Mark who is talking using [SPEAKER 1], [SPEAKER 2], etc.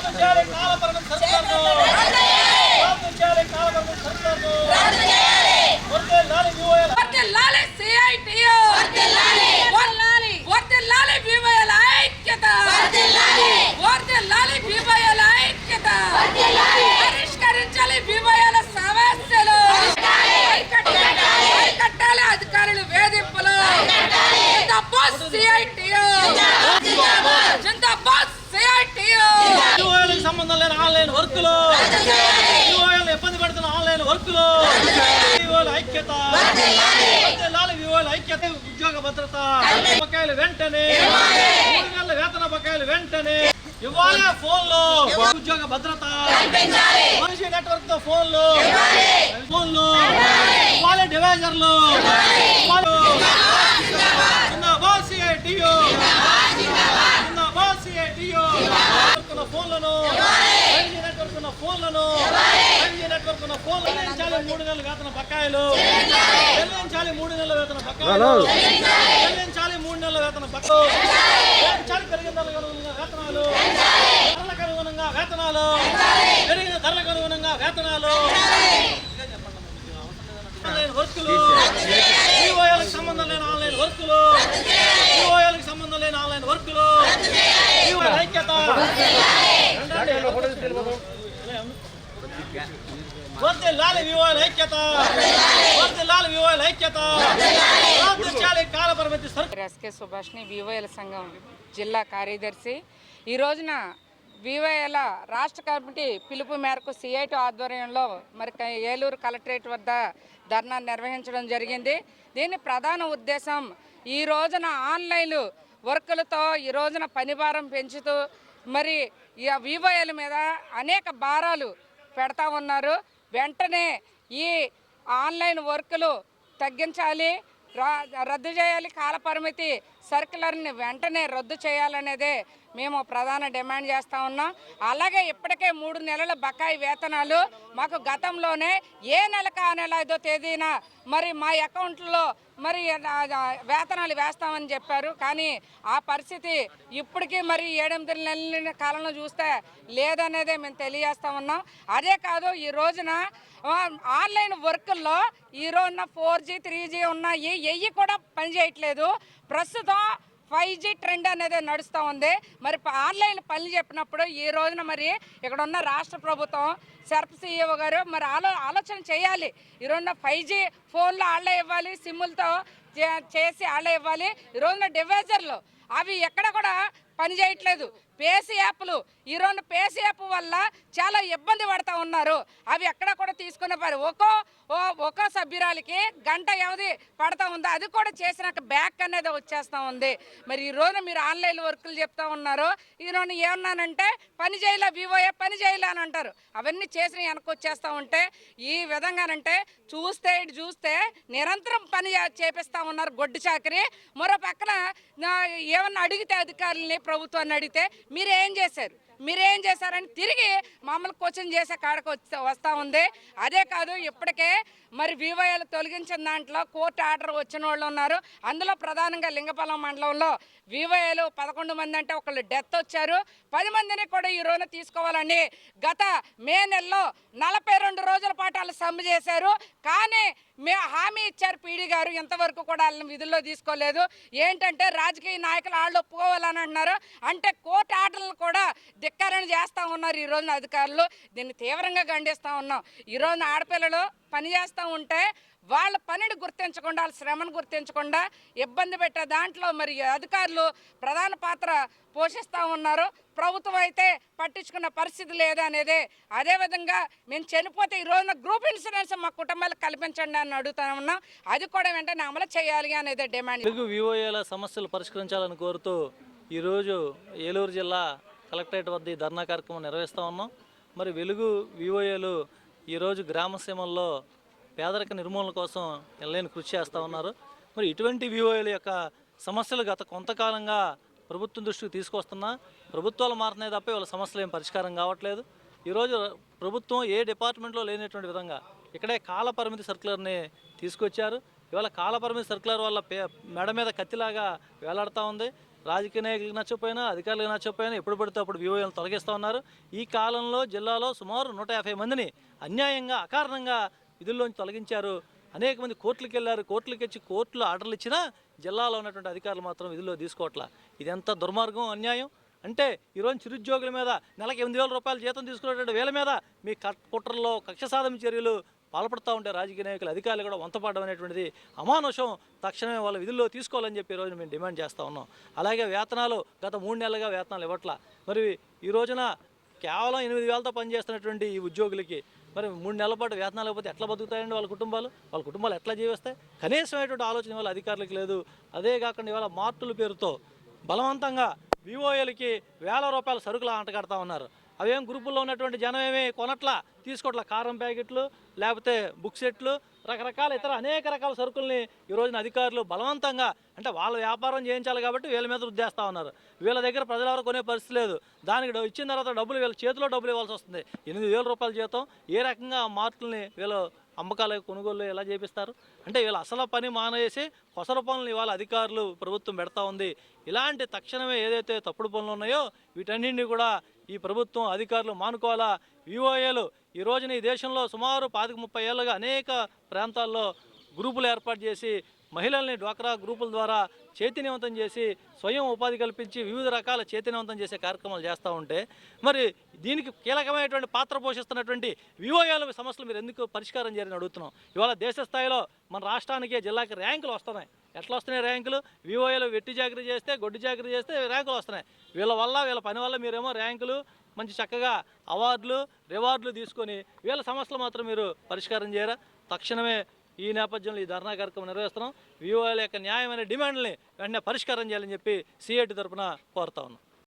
[SPEAKER 1] అధికారులు వేధింపులు సంబంధం లేని ఆన్లైన్ వర్కులు ఇబ్బంది పెడుతున్న ఆన్లైన్ వర్కులు ఐక్యత ఐక్యత ఉద్యోగ భద్రత బకాయిలు వెంటనే 3 నెలల వేతన బకాయిలు వెంటనే ఇవ్వాలి ఫోన్లు ఉద్యోగ భద్రత మనిషి నెట్వర్క్ తో ఫోన్లు ఇవ్వాలి డివైజర్లు ఫోన్లను 3 నెలల వేతన బకాయిలు చెల్లించాలి 3 నెలల వేతన బకాయిలు చెల్లించాలి 3 నెలల వేతన బకాయిలు పెరిగిన వేతనాలు ధరలకు అనుగుణంగా వేతనాలు పెరిగిన ధరలకు అనుగుణంగా వేతనాలు ఆన్లైన్ వర్కులు ఈఓఎల్కి సంబంధం లేని ఆన్లైన్ వర్కులు ఈఓఎల్కి సంబంధం లేని ఆన్లైన్ వర్కులు ఐక్యత వర్ధిల్లాలి వివోఎల్ ఐక్యత వర్ధిల్లాలి వివోఎల్ ఐక్యత కాల పరిమితి
[SPEAKER 2] ఎస్కే సుభాష్ని వివోఎల్ సంఘం జిల్లా కార్యదర్శి. ఈ రోజున వివోఎల్ రాష్ట్ర కమిటీ పిలుపు మేరకు సిఐటి ఆధ్వర్యంలో మరి ఏలూరు కలెక్టరేట్ వద్ద ధర్నా నిర్వహించడం జరిగింది. దీని ప్రధాన ఉద్దేశం ఈ రోజున ఆన్లైన్ వర్కులతో ఈ రోజున పనిభారం పెంచుతూ మరి ఈ వివోఎల్ మీద అనేక భారాలు పెడతా ఉన్నారు. వెంటనే ఈ ఆన్లైన్ వర్కులు తగ్గించాలి, రద్దు చేయాలి, కాలపరిమితి సర్క్యులర్ని వెంటనే రద్దు చేయాలనేదే మేము ప్రధాన డిమాండ్ చేస్తూ ఉన్నాం. అలాగే ఇప్పటికే 3 నెలల బకాయి వేతనాలు మాకు గతంలోనే ఏ నెలకు ఆ నెల 5వ తేదీన మరి మా అకౌంట్లో మరి వేతనాలు వేస్తామని చెప్పారు. కానీ ఆ పరిస్థితి ఇప్పటికీ మరి 7-8 నెలల కాలంలో చూస్తే లేదనేదే మేము తెలియజేస్తూ ఉన్నాం. అదే కాదు, ఈ రోజున ఆన్లైన్ వర్కుల్లో ఈ రోజున 4G 3G ఉన్నాయి, ఎయ్యి కూడా పనిచేయట్లేదు. ప్రస్తుతం 5G ట్రెండ్ అనేది నడుస్తూ ఉంది. మరి ఆన్లైన్ పనులు చెప్పినప్పుడు ఈ రోజున మరి ఇక్కడ ఉన్న రాష్ట్ర ప్రభుత్వం సెర్ప్ సిఇఓ గారు మరి ఆలోచన చేయాలి. ఈ రోజున 5G ఫోన్లు ఆళ్ళే ఇవ్వాలి, సిమ్ములతో చేసి ఆళ్ళే ఇవ్వాలి. ఈ రోజున డివైజర్లు అవి ఎక్కడ కూడా పనిచేయట్లేదు. పేసి యాప్లు ఈ రోజున పేసి యాప్ వల్ల చాలా ఇబ్బంది పడుతూ ఉన్నారు. అవి ఎక్కడ కూడా తీసుకునే పని ఒక్కో సభ్యురాలికి గంట వ్యవధి పడుతూ ఉంది. అది కూడా చేసినాక బ్యాక్ అనేది వచ్చేస్తూ ఉంది. మరి ఈ రోజున మీరు ఆన్లైన్ వర్కులు చెప్తా ఉన్నారు. ఈ రోజున ఏమన్నానంటే పని చేయలే వివోఏ పని చేయలే అని అంటారు. అవన్నీ చేసిన వెనక్కి వచ్చేస్తూ ఉంటే ఈ విధంగానంటే చూస్తే నిరంతరం పని చేపిస్తూ ఉన్నారు గొడ్డు చాకరీ. మరో పక్కన ఏమన్నా అడిగితే అధికారులని ప్రభుత్వాన్ని అడిగితే మీరేం చేశారని తిరిగి మమ్మల్ని క్వశ్చన్ చేసే కాడకు వస్తూ ఉంది. అదే కాదు, ఇప్పటికే మరి వివోఎల్ తొలగించిన దాంట్లో కోర్టు ఆర్డర్ వచ్చిన వాళ్ళు ఉన్నారు. అందులో ప్రధానంగా లింగపాలెం మండలంలో వివోఎల్ 11 మంది అంటే ఒకళ్ళు డెత్ వచ్చారు. 10 మందిని కూడా ఈ రోజున తీసుకోవాలని గత మే నెలలో 42 రోజుల పాటు వాళ్ళు సమ్మె చేశారు. కానీ హామీ ఇచ్చారు పీడీ గారు, ఇంతవరకు కూడా వాళ్ళని విధుల్లో తీసుకోలేదు. ఏంటంటే రాజకీయ నాయకులు వాళ్ళు ఒప్పుకోవాలని అంటున్నారు. అంటే కోర్టు ఆర్డర్లను కూడా ధిక్కారణ చేస్తూ ఉన్నారు ఈ రోజున అధికారులు. దీన్ని తీవ్రంగా ఖండిస్తూ ఉన్నాం. ఈ రోజున ఆడపిల్లలు పని చేస్తూ ఉంటే వాళ్ళ పనిని గుర్తించకుండా, వాళ్ళ శ్రమను గుర్తించకుండా ఇబ్బంది పెట్టే దాంట్లో మరి అధికారులు ప్రధాన పాత్ర పోషిస్తూ ఉన్నారు. ప్రభుత్వం అయితే పట్టించుకున్న పరిస్థితి లేదనేదే. అదేవిధంగా మేము చనిపోతే ఈ రోజున గ్రూప్ ఇన్సూరెన్స్ మా కుటుంబాలకు కల్పించండి అని అడుగుతా ఉన్నాం. అది కూడా వెంటనే అమలు చేయాలి అనేది డిమాండ్.
[SPEAKER 3] వివోఏల సమస్యలు పరిష్కరించాలని కోరుతూ ఈరోజు ఏలూరు జిల్లా కలెక్టరేట్ వద్ద ఈ ధర్నా కార్యక్రమం నిర్వహిస్తూ ఉన్నాం. మరి వెలుగు వివోఏలు ఈరోజు గ్రామసీమల్లో పేదరిక నిర్మూలన కోసం ఎనలేని కృషి చేస్తూ ఉన్నారు. మరి ఇటువంటి వివోఏల యొక్క సమస్యలు గత కొంతకాలంగా ప్రభుత్వం దృష్టికి తీసుకొస్తున్నా ప్రభుత్వాలు మారుతున్నాయి తప్ప వాళ్ళ సమస్యలు ఏం పరిష్కారం కావట్లేదు. ఈరోజు ప్రభుత్వం ఏ డిపార్ట్మెంట్లో లేనటువంటి విధంగా ఇక్కడే కాల పరిమితి సర్క్యులర్ని తీసుకొచ్చారు. ఇవాళ కాల పరిమితి సర్క్యులర్ వల్ల మెడ మీద కత్తిలాగా వేలాడుతూ ఉంది. రాజకీయ నాయకులకు నచ్చకపోయినా అధికారులకు నచ్చకపోయినా ఎప్పుడు పడితే అప్పుడు వివోలను తొలగిస్తూ ఉన్నారు. ఈ కాలంలో జిల్లాలో సుమారు 150 మందిని అన్యాయంగా అకారణంగా విధుల్లోంచి తొలగించారు. అనేక మంది కోర్టులకు వెళ్ళారు. కోర్టులకు వచ్చి కోర్టులు ఆర్డర్లు ఇచ్చినా జిల్లాలో ఉన్నటువంటి అధికారులు మాత్రం విధుల్లో తీసుకోవట్లా. ఇదెంత దుర్మార్గం, అన్యాయం అంటే ఈరోజు చిరుద్యోగుల మీద నెలకు 8,000 రూపాయలు జీతం తీసుకునేటువంటి వీళ్ళ మీద మీ కుట్రల్లో కక్ష సాధన చర్యలు పాల్పడుతూ ఉంటే రాజకీయ నాయకులు అధికారులు కూడా వంతపడడం అనేటువంటిది అమానుషం. తక్షణమే వాళ్ళ విధుల్లో తీసుకోవాలని చెప్పి ఈరోజు మేము డిమాండ్ చేస్తూ ఉన్నాం. అలాగే వేతనాలు గత 3 నెలలుగా వేతనాలు ఇవ్వట్లా. మరి ఈ రోజున కేవలం 8,000తో పనిచేస్తున్నటువంటి ఈ ఉద్యోగులకి మరి 3 నెలల పాటు వేతనాలు ఇవ్వకపోతే ఎట్లా బతుకుతాయండి వాళ్ళ కుటుంబాలు ఎట్లా జీవిస్తాయి? కనీసమైనటువంటి ఆలోచన వాళ్ళ అధికారులకు లేదు. అదే కాకుండా ఇవాళ మార్టుల పేరుతో బలవంతంగా వివోఏలకి వేల రూపాయల సరుకులు అంటగడతా ఉన్నారు. అవేం గ్రూపుల్లో ఉన్నటువంటి జనం ఏమి కొనట్లా, తీసుకోవట్లా. కారం ప్యాకెట్లు, లేకపోతే బుక్ సెట్లు, రకరకాల ఇతర అనేక రకాల సరుకుల్ని ఈ రోజున అధికారులు బలవంతంగా అంటే వాళ్ళ వ్యాపారం చేయించాలి కాబట్టి వీళ్ళ మీద రుద్దేస్తూ ఉన్నారు. వీళ్ళ దగ్గర ప్రజలు ఎవరు కొనే పరిస్థితి లేదు. దానికి ఇచ్చిన తర్వాత డబ్బులు వీళ్ళ చేతిలో డబ్బులు ఇవ్వాల్సి వస్తుంది. 8,000 రూపాయల జీతం. ఏ రకంగా ఆ మార్కుల్ని వీళ్ళు అమ్మకాలు కొనుగోలు ఎలా చేపిస్తారు? అంటే వీళ్ళు అసలు పని మానేసి కొసర పనులు ఇవాళ అధికారులు ప్రభుత్వం పెడతా ఉంది. ఇలాంటి తక్షణమే ఏదైతే తప్పుడు పనులు ఉన్నాయో వీటన్నింటినీ కూడా ఈ ప్రభుత్వం అధికారులు మానుకోవాలా. వివోఏలు ఈ రోజున ఈ దేశంలో సుమారు 25-30 ఏళ్ళుగా అనేక ప్రాంతాల్లో గ్రూపులు ఏర్పాటు చేసి మహిళల్ని డ్వాక్రా గ్రూపుల ద్వారా చైతన్యవంతం చేసి స్వయం ఉపాధి కల్పించి వివిధ రకాల చైతన్యవంతం చేసే కార్యక్రమాలు చేస్తూ ఉంటే మరి దీనికి కీలకమైనటువంటి పాత్ర పోషిస్తున్నటువంటి వివోఏల సమస్యలు మీరు ఎందుకు పరిష్కారం చేయాలని అడుగుతున్నాం. ఇవాళ దేశ స్థాయిలో మన రాష్ట్రానికి జిల్లాకి ర్యాంకులు వస్తున్నాయి. ఎట్లా వస్తున్నాయి ర్యాంకులు? వివోఏలు వెట్టి చాకరీ చేస్తే, గొడ్డు చాకరీ చేస్తే ర్యాంకులు వస్తున్నాయి. వీళ్ళ పని వల్ల మీరేమో ర్యాంకులు మంచి చక్కగా అవార్డులు రివార్డులు తీసుకొని వీళ్ళ సమస్యలు మాత్రం మీరు పరిష్కారం చేయరా? తక్షణమే ఈ నేపథ్యంలో ఈ ధర్నా కార్యక్రమం నిర్వహిస్తున్నాం. వివోఏల యొక్క న్యాయమైన డిమాండ్ని వెంటనే పరిష్కారం చేయాలని చెప్పి సిఐటి తరఫున కోరుతా ఉన్నాం.